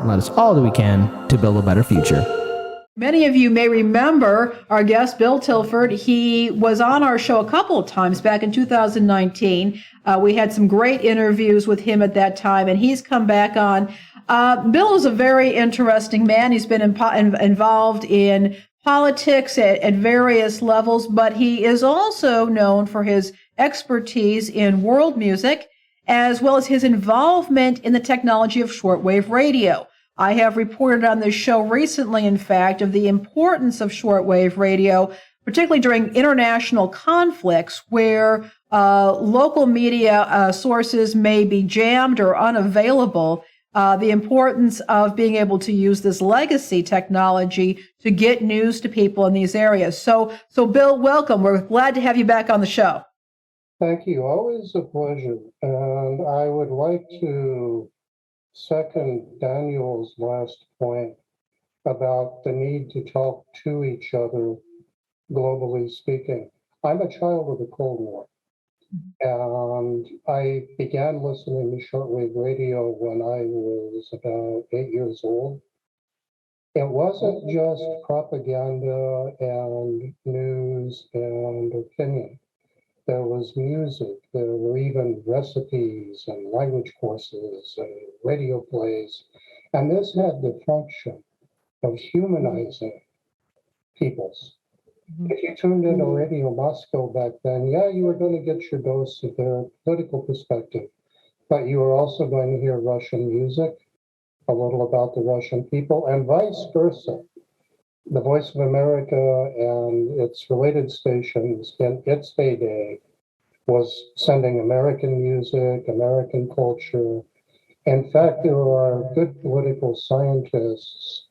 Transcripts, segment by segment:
and let us all do we can to build a better future. Many of you may remember our guest, Bill Tilford. He was on our show a couple of times back in 2019. We had some great interviews with him at that time, and he's come back on. Bill is a very interesting man. He's been involved in politics at various levels, but he is also known for his expertise in world music, as well as his involvement in the technology of shortwave radio. I have reported on this show recently, in fact, of the importance of shortwave radio, particularly during international conflicts where local media sources may be jammed or unavailable. The importance of being able to use this legacy technology to get news to people in these areas. So Bill, welcome. We're glad to have you back on the show. Thank you. Always a pleasure. And I would like to second Daniel's last point about the need to talk to each other, globally speaking. I'm a child of the Cold War, and I began listening to shortwave radio when I was about 8 years old. It wasn't just propaganda and news and opinion. There was music, there were even recipes and language courses and radio plays. And this had the function of humanizing peoples. If you tuned into Radio Moscow back then, yeah, you were going to get your dose of their political perspective, but you were also going to hear Russian music, a little about the Russian people, and vice versa. The Voice of America and its related stations in its heyday was sending American music, American culture. In fact, there are good political scientists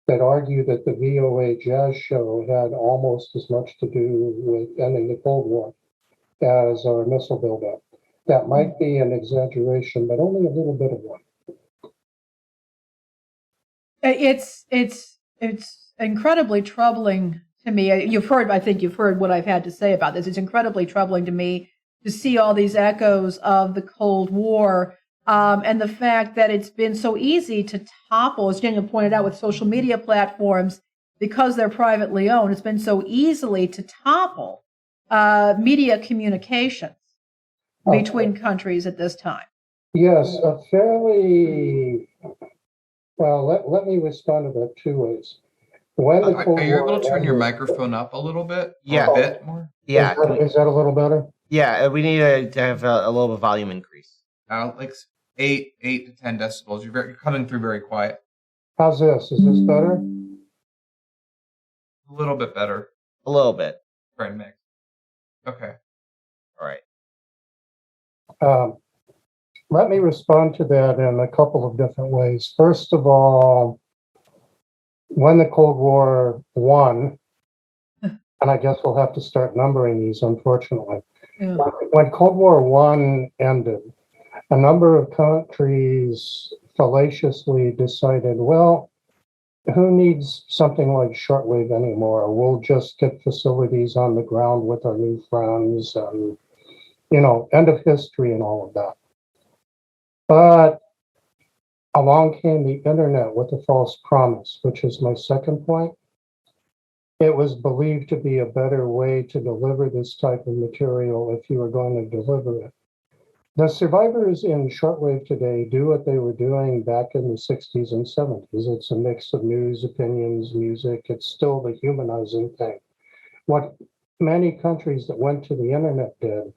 that argue that the VOA jazz show had almost as much to do with ending the Cold War as our missile buildup. That might be an exaggeration, but only a little bit of one. It's incredibly troubling to me. I think you've heard what I've had to say about this. It's incredibly troubling to me to see all these echoes of the Cold War, and the fact that it's been so easy to topple, as Daniel pointed out, with social media platforms, because they're privately owned. It's been so easily to topple media communications between countries at this time. Yes, a fairly, well, let me respond to that two ways. When the Cold Are you able War to turn your ended- microphone up a little bit? Yeah. Or a bit more? Yeah. Is that a little better? Yeah, we need to have a little bit of volume increase. Like 8 to 10 decibels. You're cutting through very quiet. How's this? Is this better? A little bit better. A little bit. Try and mix. Okay. All right. Let me respond to that in a couple of different ways. First of all, when the Cold War won, and I guess we'll have to start numbering these, unfortunately. Yeah. When Cold War I ended, a number of countries fallaciously decided, well, who needs something like shortwave anymore? We'll just get facilities on the ground with our new friends and, end of history and all of that. But along came the internet with a false promise, which is my second point. It was believed to be a better way to deliver this type of material if you were going to deliver it. The survivors in shortwave today do what they were doing back in the 60s and 70s. It's a mix of news, opinions, music. It's still the humanizing thing. What many countries that went to the internet did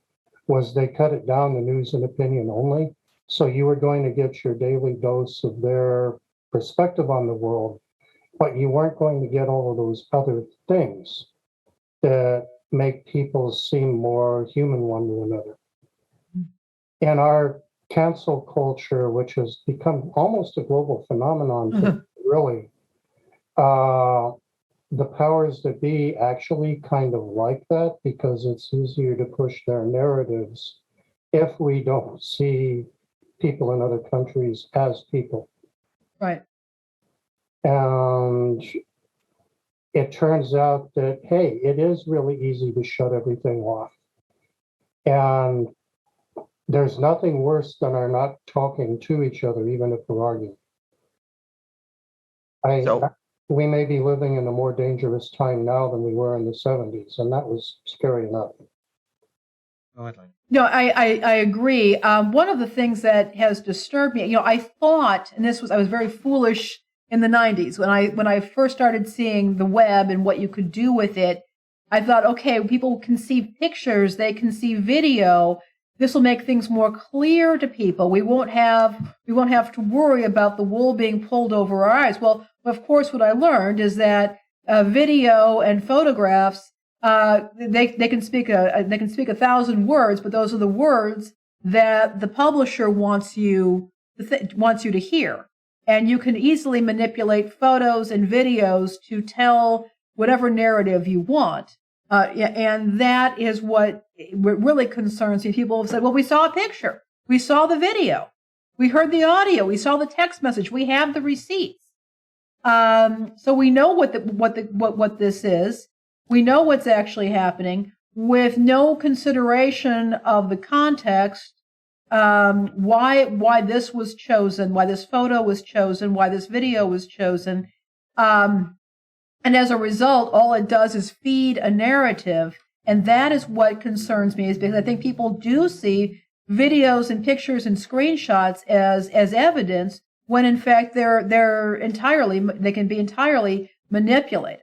was they cut it down to news and opinion only. So you were going to get your daily dose of their perspective on the world, but you weren't going to get all of those other things that make people seem more human one to another. In our cancel culture, which has become almost a global phenomenon, really, the powers that be actually kind of like that because it's easier to push their narratives if we don't see people in other countries as people. Right. And it turns out that, hey, it is really easy to shut everything off. And there's nothing worse than our not talking to each other, even if we're arguing. So We may be living in a more dangerous time now than we were in the 70s, and that was scary enough. go ahead, Lane. No, I agree. One of the things that has disturbed me, I thought, and I was very foolish in the 90s when I first started seeing the web and what you could do with it. I thought, okay, people can see pictures, they can see video. This will make things more clear to people. We won't have to worry about the wool being pulled over our eyes. Well, of course, what I learned is that video and photographs, they can speak 1,000 words, but those are the words that the publisher wants you to hear, and you can easily manipulate photos and videos to tell whatever narrative you want. And that is what really concerns me. People have said, well, we saw a picture, we saw the video, we heard the audio, we saw the text message, we have the receipts. So we know what this is. We know what's actually happening with no consideration of the context, why this was chosen, why this photo was chosen, why this video was chosen. And as a result, all it does is feed a narrative. And that is what concerns me, is because I think people do see videos and pictures and screenshots as evidence, when in fact they can be entirely manipulated.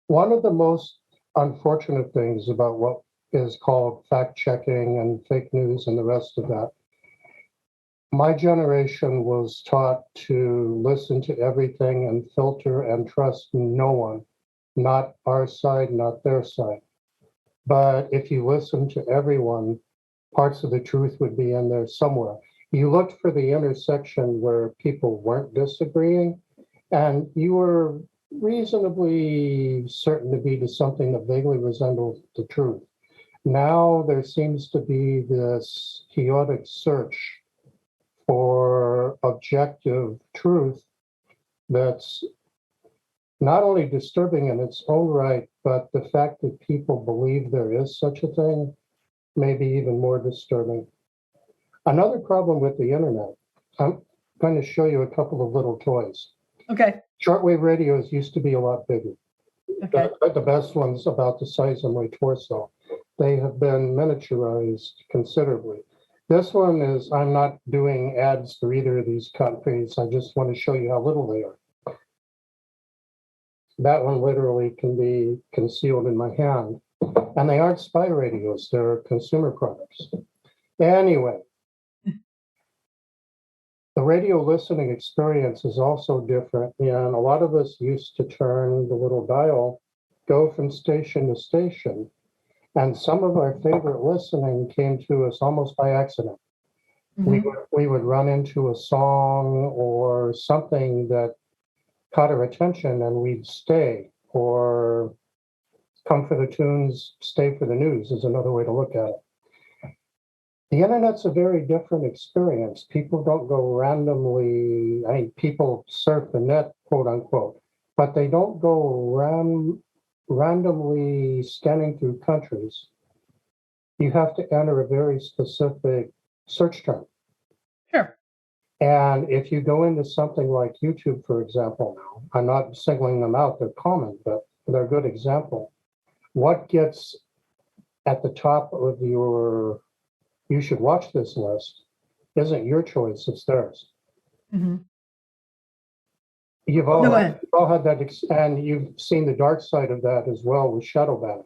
One of the most unfortunate things about what is called fact checking and fake news and the rest of that, my generation was taught to listen to everything and filter and trust no one, not our side, not their side. But if you listen to everyone, parts of the truth would be in there somewhere. You looked for the intersection where people weren't disagreeing, and you were reasonably certain to be to something that vaguely resembled the truth. Now there seems to be this chaotic search for objective truth that's not only disturbing in its own right, but the fact that people believe there is such a thing may be even more disturbing. Another problem with the internet, I'm going to show you a couple of little toys. Okay. Shortwave radios used to be a lot bigger. Okay. The best ones about the size of my torso. They have been miniaturized considerably. This one is, I'm not doing ads for either of these companies. I just want to show you how little they are. That one literally can be concealed in my hand. And they aren't spy radios, they're consumer products. Anyway, the radio listening experience is also different. And a lot of us used to turn the little dial, go from station to station. And some of our favorite listening came to us almost by accident. Mm-hmm. We would run into a song or something that caught our attention and we'd stay, or come for the tunes, stay for the news is another way to look at it. The internet's a very different experience. People don't go randomly, people surf the net, quote unquote, but they don't go randomly scanning through countries. You have to enter a very specific search term. Sure. And if you go into something like YouTube, for example, now, I'm not singling them out, they're common, but they're a good example. What gets at the top of your "you should watch this" list isn't your choice, it's theirs. Mm-hmm. You've all had that, and you've seen the dark side of that as well with shadow banning.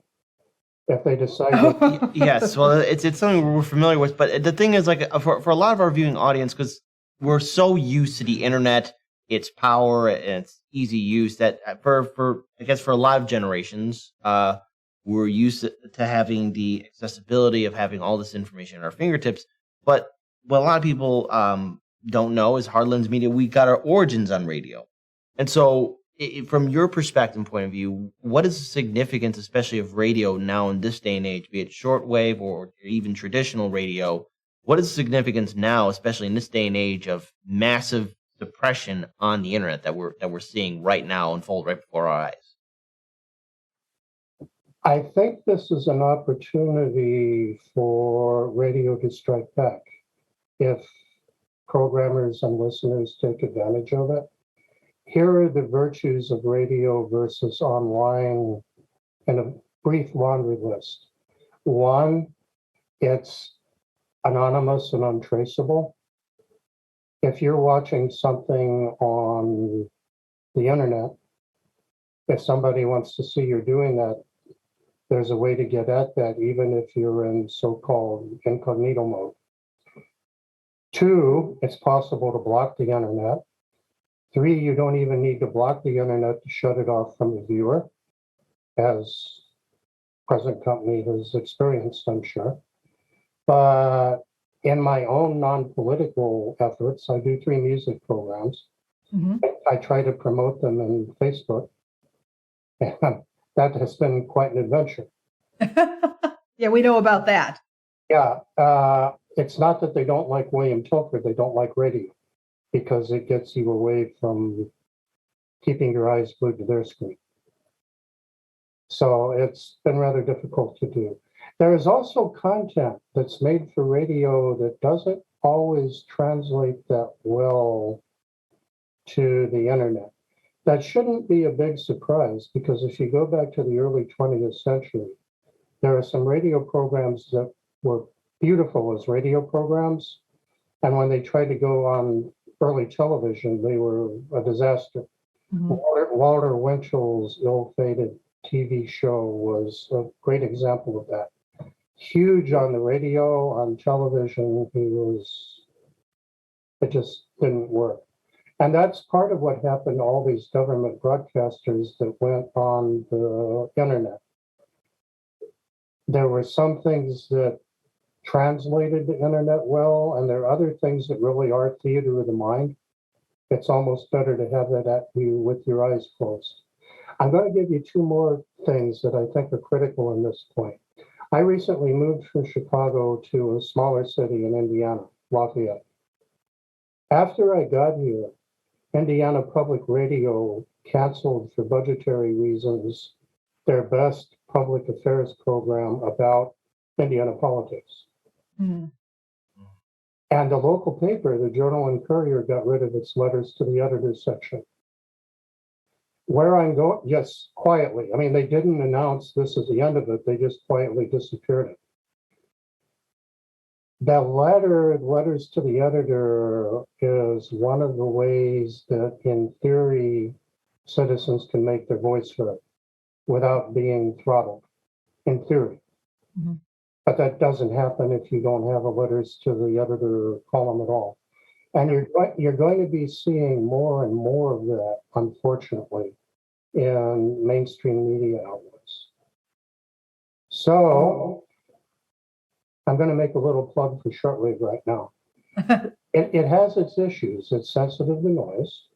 If they decide yes, well, it's something we're familiar with, but the thing is, like, for a lot of our viewing audience, because we're so used to the internet, its power and its easy use, that for I guess for a lot of generations, we're used to having the accessibility of having all this information at our fingertips. But what a lot of people don't know is Heartlands Media, we got our origins on radio. And so from your perspective and point of view, what is the significance, especially of radio now in this day and age, be it shortwave or even traditional radio? What is the significance now, especially in this day and age, of massive suppression on the internet that we're seeing right now unfold right before our eyes? I think this is an opportunity for radio to strike back if programmers and listeners take advantage of it. here are the virtues of radio versus online in a brief laundry list. One, it's anonymous and untraceable. If you're watching something on the internet, if somebody wants to see you're doing that, there's a way to get at that, even if you're in so-called incognito mode. Two, it's possible to block the internet. Three, you don't even need to block the internet to shut it off from the viewer, as present company has experienced, I'm sure. But in my own non-political efforts, I do 3 music programs. Mhm. I try to promote them in Facebook. And that has been quite an adventure. Yeah, we know about that. Yeah, it's not that they don't like William Tilford, they don't like radio because it gets you away from keeping your eyes glued to their screen. So it's been rather difficult to do. There is also content that's made for radio that doesn't always translate that well to the internet. That shouldn't be a big surprise because if you go back to the early 20th century, there are some radio programs that were beautiful as radio programs. And when they tried to go on early television, they were a disaster. Mhm. Walter Winchell's ill-fated TV show was a great example of that. Huge on the radio, on television, it just didn't work. And that's part of what happened to all these government broadcasters that went on the internet. There were some things that translated the internet well, and there are other things that really are theater of the mind. It's almost better to have that at you with your eyes closed. I'm going to give you 2 more things that I think are critical in this point. I recently moved from Chicago to a smaller city in Indiana, Lafayette. After I got here, Indiana Public Radio canceled for budgetary reasons their best public affairs program about Indiana politics. Mhm. And the local paper, the Journal and Courier, got rid of its letters to the editors section. Where I'm going, yes, quietly. I mean, they didn't announce this is the end of it. They just quietly disappeared it. The letters to the editor is one of the ways that, in theory, citizens can make their voice heard without being throttled, in theory. Mhm. But that doesn't happen if you don't have a letters to the editor column at all. And you're going to be seeing more and more of that, unfortunately, in mainstream media outlets. So I'm going to make a little plug for shortwave right now. It has its issues. It's sensitive to noise.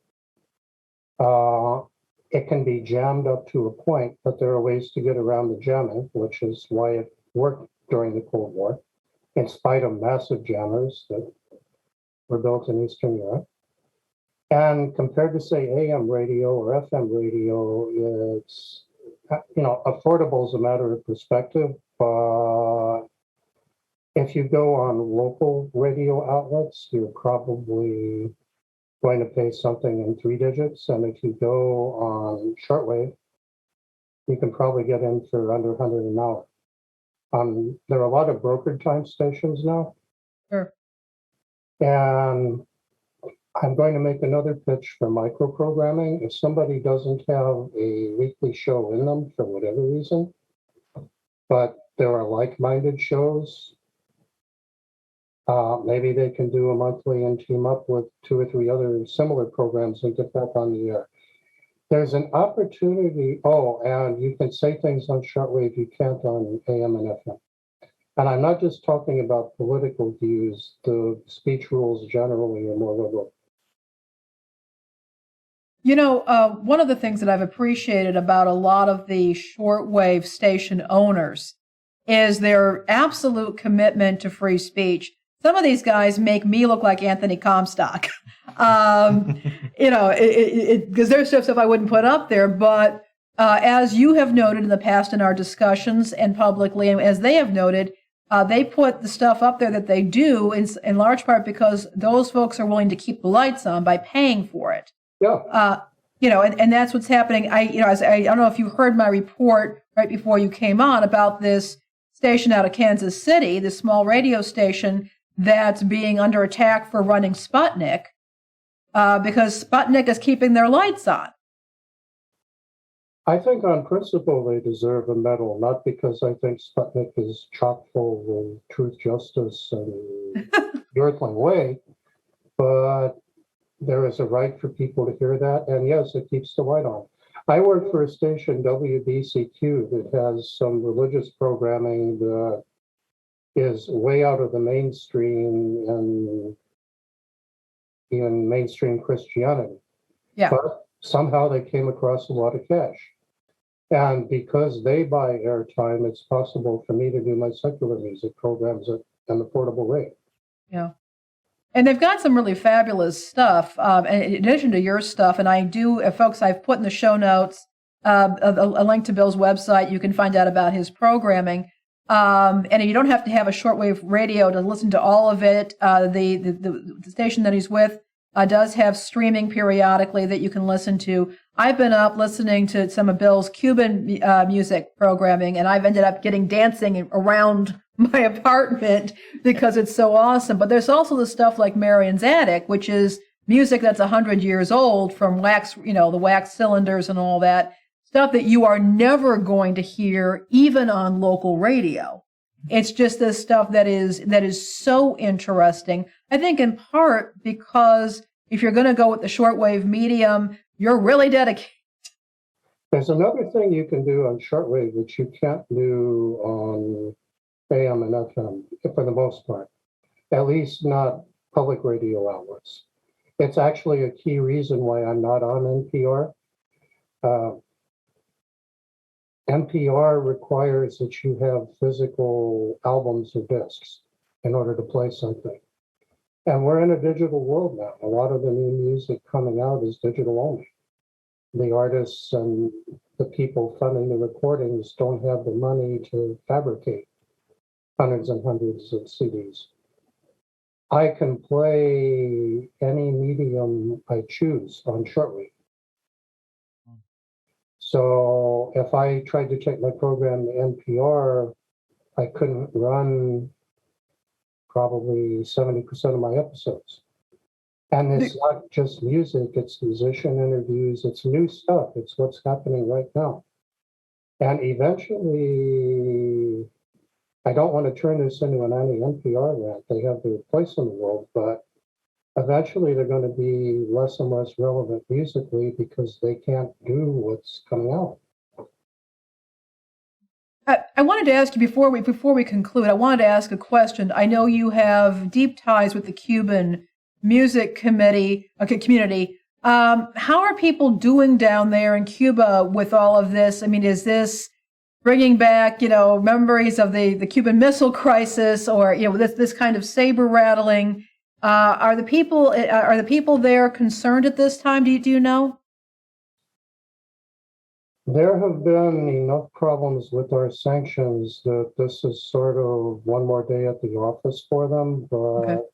It can be jammed up to a point, but there are ways to get around the jamming, which is why it worked during the Cold War, in spite of massive jammers that were built in Eastern Europe. And compared to, say, AM radio or FM radio, it's, affordable is a matter of perspective. But if you go on local radio outlets, you're probably going to pay something in 3 digits. And if you go on shortwave, you can probably get in for under 100 an hour. There are a lot of brokered time stations now. Sure. And I'm going to make another pitch for micro-programming. If somebody doesn't have a weekly show in them for whatever reason, but there are like-minded shows, maybe they can do a monthly and team up with 2 or 3 other similar programs and get back on the air. There's an opportunity. Oh, and you can say things on shortwave you can't on AM and FM. And I'm not just talking about political views. The speech rules generally are more liberal. One of the things that I've appreciated about a lot of the shortwave station owners is their absolute commitment to free speech. Some of these guys make me look like Anthony Comstock, because there's stuff I wouldn't put up there. But as you have noted in the past in our discussions and publicly, and as they have noted, they put the stuff up there that they do in large part because those folks are willing to keep the lights on by paying for it. Yeah. and that's what's happening. I don't know if you heard my report right before you came on about this station out of Kansas City, this small radio station that's being under attack for running Sputnik, because Sputnik is keeping their lights on. I think on principle they deserve a medal, not because I think Sputnik is chock full of truth, justice, and the earthling way, but there is a right for people to hear that, and yes, it keeps the light on. I work for a station, WBCQ, that has some religious programming that is way out of the mainstream and in mainstream Christianity. Yeah. But somehow they came across a lot of cash. And because they buy airtime, it's possible for me to do my secular music programs at an affordable rate. Yeah. And they've got some really fabulous stuff, in addition to your stuff. And I do, folks, I've put in the show notes a link to Bill's website. You can find out about his programming. And you don't have to have a shortwave radio to listen to all of it. The station that he's with does have streaming periodically that you can listen to. I've been up listening to some of Bill's Cuban music programming, and I've ended up getting dancing around my apartment because it's so awesome. But there's also the stuff like Marion's Attic, which is music that's 100 years old from wax, the wax cylinders and all that stuff that you are never going to hear even on local radio. It's just this stuff that is so interesting. I think in part because if you're going to go with the shortwave medium, you're really dedicated. There's another thing you can do on shortwave which you can't do on AM and FM for the most part, at least not public radio outlets. It's actually a key reason why I'm not on NPR. NPR requires that you have physical albums or discs in order to play something. And we're in a digital world now. A lot of the new music coming out is digital only. The artists and the people funding the recordings don't have the money to fabricate hundreds and hundreds of CDs. I can play any medium I choose on shortwave. So if I tried to take my program to NPR, I couldn't run probably 70% of my episodes. And it's not just music, it's musician interviews, it's new stuff, it's what's happening right now. And eventually, I don't want to turn this into an anti-NPR rant, they have their place in the world, but eventually they're going to be less and less relevant musically because they can't do what's coming out. I wanted to ask you before we conclude, I wanted to ask a question. I know you have deep ties with the Cuban music community. How are people doing down there in Cuba with all of this? I mean, is this bringing back, memories of the Cuban Missile Crisis, or this kind of saber rattling? Are the people there concerned at this time? Do you know? There have been enough problems with our sanctions that this is sort of one more day at the office for them, but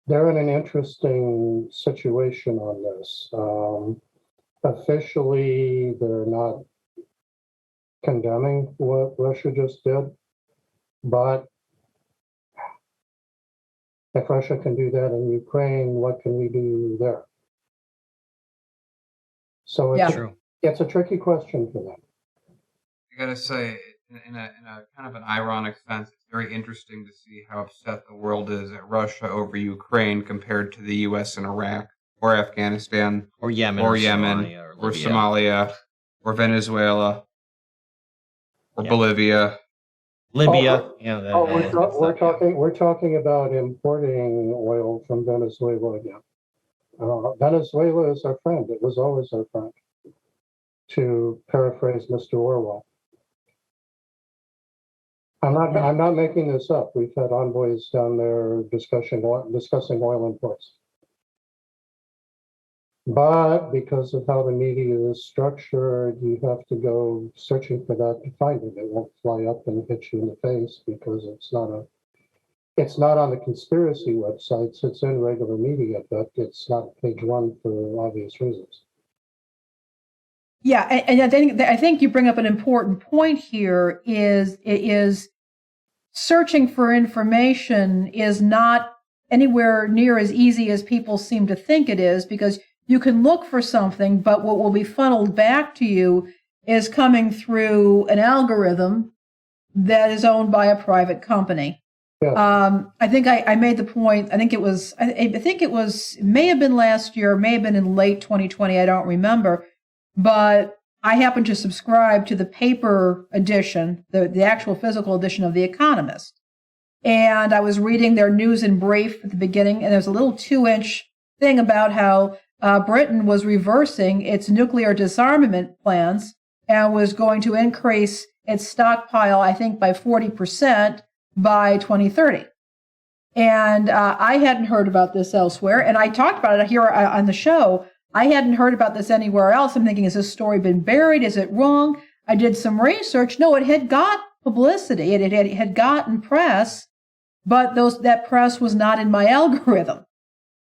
they're in an interesting situation on this. Officially, they're not condemning what Russia just did, but if Russia can do that in Ukraine, what can we do there? So it's a tricky question for them. I gotta say, in a kind of an ironic sense, it's very interesting to see how upset the world is at Russia over Ukraine compared to the U.S. and Iraq, or Afghanistan, or Yemen, or Somalia, or Venezuela, or Bolivia. Libya. We're talking about importing oil from Venezuela again. Venezuela is our friend. It was always our friend, to paraphrase Mr. Orwell. I'm not making this up. We've had envoys down there discussing oil imports. But because of how the media is structured, you have to go searching for that to find it. It won't fly up and hit you in the face because it's not It's not on the conspiracy websites. It's in regular media, but it's not page one for obvious reasons. Yeah, and I think you bring up an important point here. Is searching for information is not anywhere near as easy as people seem to think it is, because you can look for something, but what will be funneled back to you is coming through an algorithm that is owned by a private company. Yeah. I think I made the point. I think it was it may have been last year, may have been in late 2020. I don't remember, but I happen to subscribe to the paper edition, the actual physical edition of The Economist, and I was reading their news in brief at the beginning, and there's a little 2-inch thing about how Britain was reversing its nuclear disarmament plans and was going to increase its stockpile, I think, by 40% by 2030. And I hadn't heard about this elsewhere. And I talked about it here on the show. I hadn't heard about this anywhere else. I'm thinking, has this story been buried? Is it wrong? I did some research. No, it had got publicity. It had gotten press, but that press was not in my algorithm.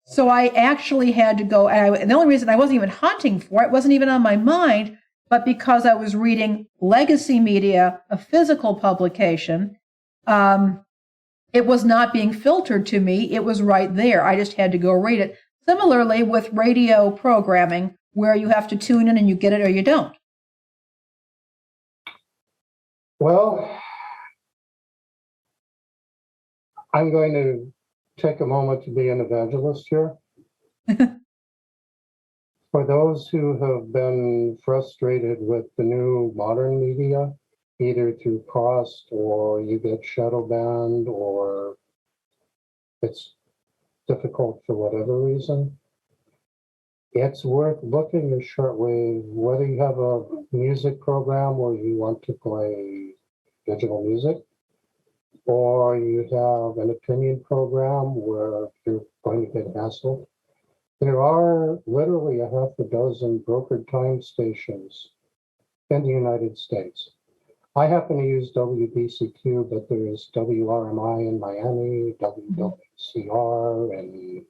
So I actually had to go. And the only reason I wasn't even hunting for it, wasn't even on my mind, but because I was reading legacy media, a physical publication, it was not being filtered to me. It was right there. I just had to go read it. Similarly with radio programming, where you have to tune in and you get it or you don't. Well, I'm going to take a moment to be an evangelist here. For those who have been frustrated with the new modern media, either through cost or you get shadow banned or it's difficult for whatever reason, it's worth looking at shortwave, whether you have a music program where you want to play digital music, or you have an opinion program where you're going to get hassled. There are literally a half a dozen brokered time stations in the United States. I happen to use WBCQ, but there is WRMI in Miami, WWCR in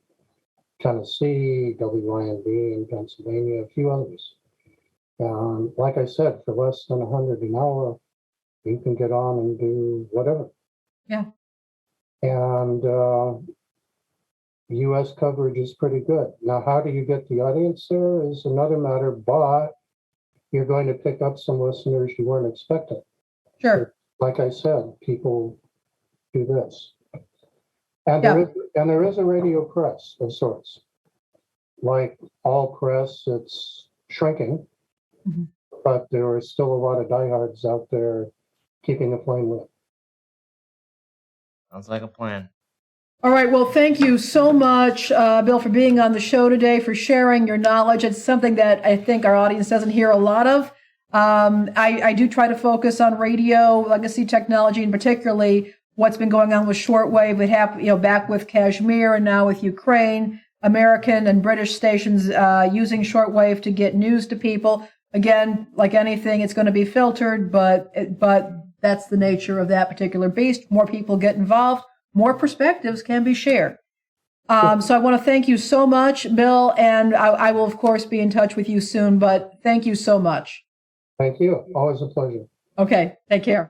Tennessee, WINB in Pennsylvania, a few others. Like I said, for less than $100 an hour, you can get on and do whatever. Yeah. And U.S. coverage is pretty good. Now, how do you get the audience there is another matter, but you're going to pick up some listeners you weren't expecting. Sure. Like I said, people do this. And there is a radio press of sorts. Like all press, it's shrinking, but there are still a lot of diehards out there keeping the flame lit. Sounds like a plan. All right. Well, thank you so much, Bill, for being on the show today, for sharing your knowledge. It's something that I think our audience doesn't hear a lot of. I do try to focus on radio, legacy technology, and particularly what's been going on with shortwave. It happened, back with Kashmir and now with Ukraine, American and British stations using shortwave to get news to people. Again, like anything, it's going to be filtered, but that's the nature of that particular beast. More people get involved, more perspectives can be shared. So I want to thank you so much, Bill, and I will, of course, be in touch with you soon, but thank you so much. Thank you. Always a pleasure. Okay, take care.